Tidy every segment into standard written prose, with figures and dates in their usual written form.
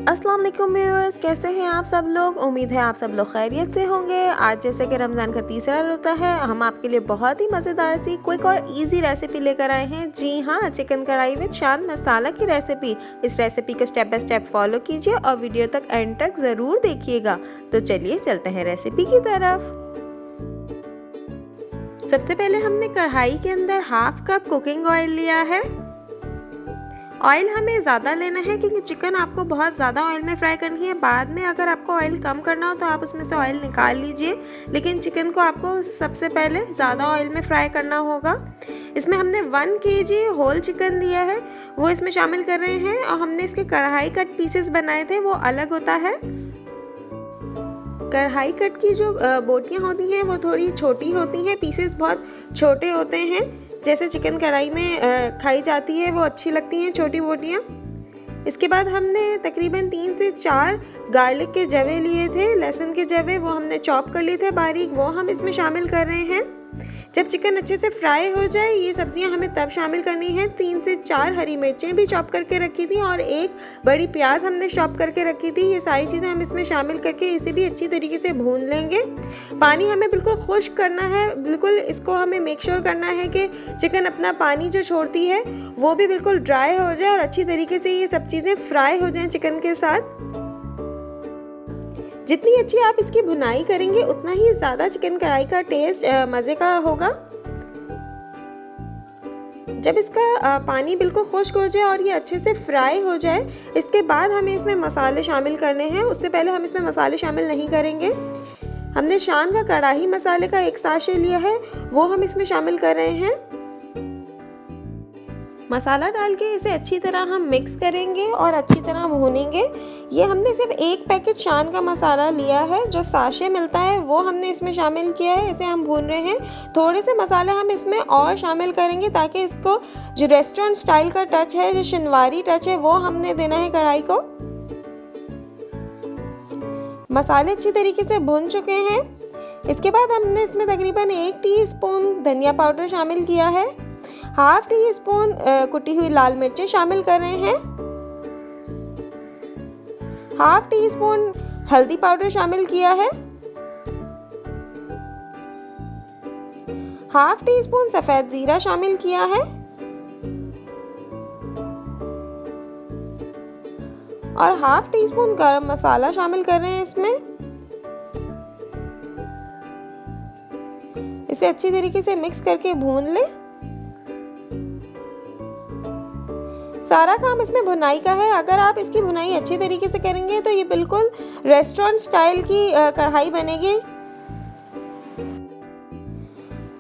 अस्सलाम वालेकुम व्यूअर्स, कैसे हैं आप सब लोग। उम्मीद है आप सब लोग खैरियत से होंगे। आज जैसे कि रमज़ान का तीसरा रोज़ा है, हम आपके लिए बहुत ही मज़ेदार सी क्विक और इजी रेसिपी लेकर आए हैं। जी हाँ, चिकन कढ़ाई विद शान मसाला की रेसिपी। इस रेसिपी को स्टेप बाय स्टेप फॉलो कीजिए और वीडियो तक एंड तक ज़रूर देखिएगा। तो चलिए चलते हैं रेसिपी की तरफ। सबसे पहले हमने कढ़ाई के अंदर हाफ कप कुकिंग ऑयल लिया है। ऑयल हमें ज़्यादा लेना है क्योंकि चिकन आपको बहुत ज़्यादा ऑयल में फ्राई करनी है। बाद में अगर आपको ऑयल कम करना हो तो आप उसमें से ऑयल निकाल लीजिए, लेकिन चिकन को आपको सबसे पहले ज़्यादा ऑयल में फ्राई करना होगा। इसमें हमने 1 kg होल चिकन लिया है, वो इसमें शामिल कर रहे हैं। और हमने इसके कढ़ाई कट पीसेस बनाए थे, वो अलग होता है। कढ़ाई कट की जो बोटियाँ होती हैं वो थोड़ी छोटी होती हैं, पीसेस बहुत छोटे होते हैं। जैसे चिकन कढ़ाई में खाई जाती है वो अच्छी लगती हैं छोटी बोटियाँ। इसके बाद हमने तकरीबन 3 से 4 गार्लिक के जवे लिए थे, लहसुन के जवे, वो हमने चॉप कर लिए थे बारीक, वो हम इसमें शामिल कर रहे हैं। जब चिकन अच्छे से फ्राई हो जाए, ये सब्जियां हमें तब शामिल करनी है। 3 से 4 हरी मिर्चें भी चॉप करके रखी थी और 1 बड़ी प्याज हमने चॉप करके रखी थी। ये सारी चीज़ें हम इसमें शामिल करके इसे भी अच्छी तरीके से भून लेंगे। पानी हमें बिल्कुल खुश्क करना है, बिल्कुल इसको हमें मेक श्योर करना है कि चिकन अपना पानी जो छोड़ती है वो भी बिल्कुल ड्राई हो जाए और अच्छी तरीके से ये सब चीज़ें फ्राई हो जाएं चिकन के साथ। जितनी अच्छी आप इसकी भुनाई करेंगे उतना ही ज़्यादा चिकन कढ़ाई का टेस्ट मज़े का होगा। जब इसका पानी बिल्कुल खुश्क हो जाए और ये अच्छे से फ्राई हो जाए, इसके बाद हमें इसमें मसाले शामिल करने हैं। उससे पहले हम इसमें मसाले शामिल नहीं करेंगे। हमने शान का कढ़ाई मसाले का 1 साशे लिया है, वो हम इसमें शामिल कर रहे हैं। मसाला डाल के इसे अच्छी तरह हम मिक्स करेंगे और अच्छी तरह भूनेंगे। ये हमने सिर्फ 1 पैकेट शान का मसाला लिया है, जो साशे मिलता है वो हमने इसमें शामिल किया है। इसे हम भून रहे हैं। थोड़े से मसाले हम इसमें और शामिल करेंगे ताकि इसको जो रेस्टोरेंट स्टाइल का टच है, जो शिनवारी टच है, वो हमने देना है कढ़ाई को। मसाले अच्छी तरीके से भून चुके हैं। इसके बाद हमने इसमें तकरीबन 1 टीस्पून धनिया पाउडर शामिल किया है। ½ टीस्पून कुटी हुई लाल मिर्चें शामिल कर रहे हैं। ½ टीस्पून हल्दी पाउडर शामिल किया है। ½ टीस्पून सफेद जीरा शामिल किया है। और ½ टीस्पून गरम मसाला शामिल कर रहे हैं इसमें। इसे अच्छी तरीके से मिक्स करके भून लें। सारा काम इसमें भुनाई का है। अगर आप इसकी भुनाई अच्छी तरीके से करेंगे तो ये बिल्कुल रेस्टोरेंट स्टाइल की कढ़ाई बनेगी।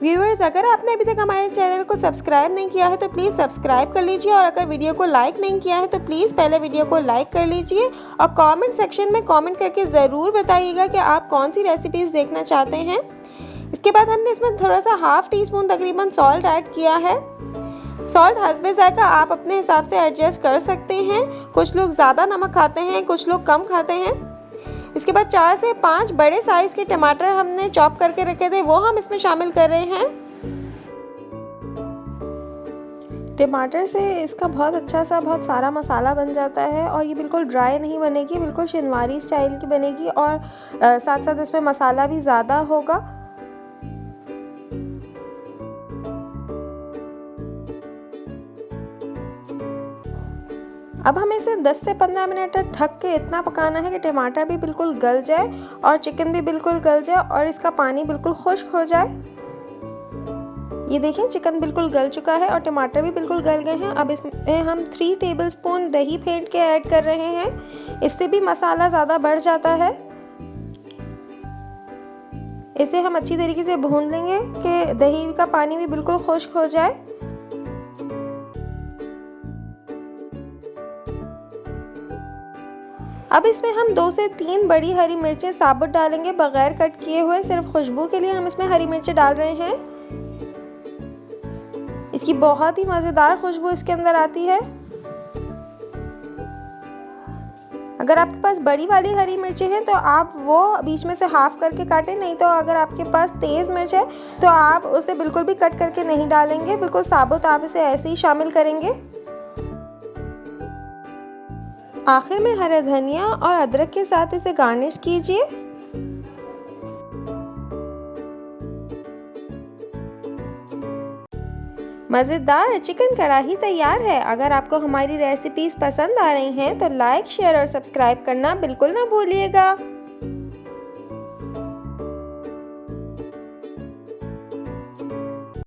व्यूअर्स, अगर आपने अभी तक हमारे चैनल को सब्सक्राइब नहीं किया है तो प्लीज़ सब्सक्राइब कर लीजिए, और अगर वीडियो को लाइक नहीं किया है तो प्लीज़ पहले वीडियो को लाइक कर लीजिए और कमेंट सेक्शन में कमेंट करके ज़रूर बताइएगा कि आप कौन सी रेसिपीज़ देखना चाहते हैं। इसके बाद हमने इसमें थोड़ा सा ½ टीस्पून तकरीबन सॉल्ट ऐड किया है। सॉल्ट हस्बे ज़ायका आप अपने हिसाब से एडजस्ट कर सकते हैं। कुछ लोग ज़्यादा नमक खाते हैं, कुछ लोग कम खाते हैं। इसके बाद 4 से 5 बड़े साइज़ के टमाटर हमने चॉप करके रखे थे, वो हम इसमें शामिल कर रहे हैं। टमाटर से इसका बहुत सारा मसाला बन जाता है और ये बिल्कुल ड्राई नहीं बनेगी, बिल्कुल शिनवारी स्टाइल की बनेगी और साथ साथ इसमें मसाला भी ज़्यादा होगा। अब हमें इसे 10 से 15 मिनट तक ढक के इतना पकाना है कि टमाटर भी बिल्कुल गल जाए और चिकन भी बिल्कुल गल जाए और इसका पानी बिल्कुल खुश्क हो जाए। ये देखिए, चिकन बिल्कुल गल चुका है और टमाटर भी बिल्कुल गल गए हैं। अब इसमें हम 3 टेबलस्पून दही फेंट के ऐड कर रहे हैं। इससे भी मसाला ज़्यादा बढ़ जाता है। इसे हम अच्छी तरीके से भून लेंगे कि दही का पानी भी बिल्कुल खुश्क हो जाए। अब इसमें हम 2 से 3 बड़ी हरी मिर्चें साबुत डालेंगे, बगैर कट किए हुए। सिर्फ खुशबू के लिए हम इसमें हरी मिर्चें डाल रहे हैं। इसकी बहुत ही मज़ेदार खुशबू इसके अंदर आती है। अगर आपके पास बड़ी वाली हरी मिर्चें हैं तो आप वो बीच में से हाफ करके काटें, नहीं तो अगर आपके पास तेज़ मिर्च है तो आप उसे बिल्कुल भी कट करके नहीं डालेंगे, बिल्कुल साबुत आप इसे ऐसे ही शामिल करेंगे। आखिर में हरा धनिया और अदरक के साथ इसे गार्निश कीजिए। मज़ेदार चिकन कढ़ाई तैयार है। अगर आपको हमारी रेसिपीज़ पसंद आ रही हैं तो लाइक, शेयर और सब्सक्राइब करना बिल्कुल ना भूलिएगा।